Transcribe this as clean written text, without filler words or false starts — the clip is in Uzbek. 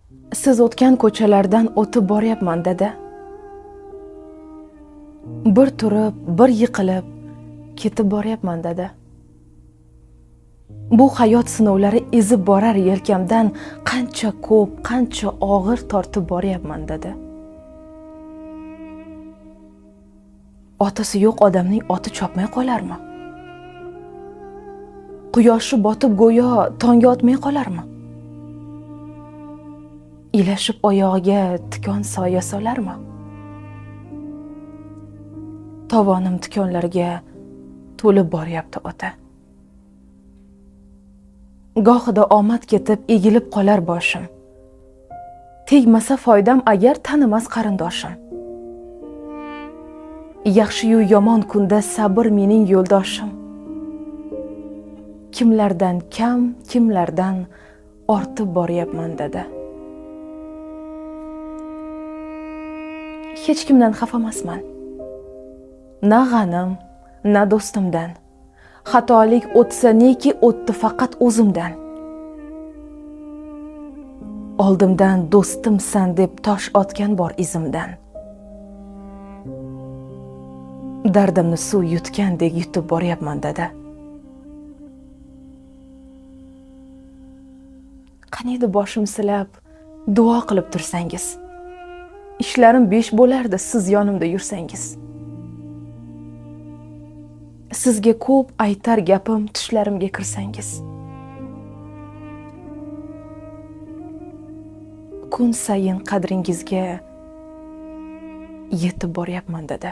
Siz o'tgan ko'chalardan o'tib boryapman dada. Bir turib, bir yiqilib ketib boryapman dada. Bu hayot sinovlari ezib borar yelkamdan qancha ko'p, qancha og'ir tortib boryapman dada. Otasi yo'q odamning oti chopmay qolarmi? Quyoshi botib go'yo tongga otmay qolarmi? Ilashib oyog'iga tikon soya solarmi? Tovonim tikonlarga to'lib boryapti ota. Gohida omad ketib egilib qolar boshim. Tegmasa foydam agar tanimas qarindoshim. Yaxshi-yu yomon kunda sabr mening yo'ldoshim. Kimlardan kam, kimlardan ortib boryapman dada. Hech kimdan xafamasman. Na g'anim, na do'stimdan. Xatolik o'tsa neki o'tdi faqat o'zimdan. Oldimdan do'stimsan deb tosh otgan bor izimdan. Dardimni suv yutgandek yutib boryapman dada. Qani edi boshim silab duo qilib tursangiz. Ishlarim besh bo'lardi siz yonimda yursangiz. Sizga ko'p aytar gapim tushlarimga kirsangiz. Kun sayin qadringizga yetib boryapman dada.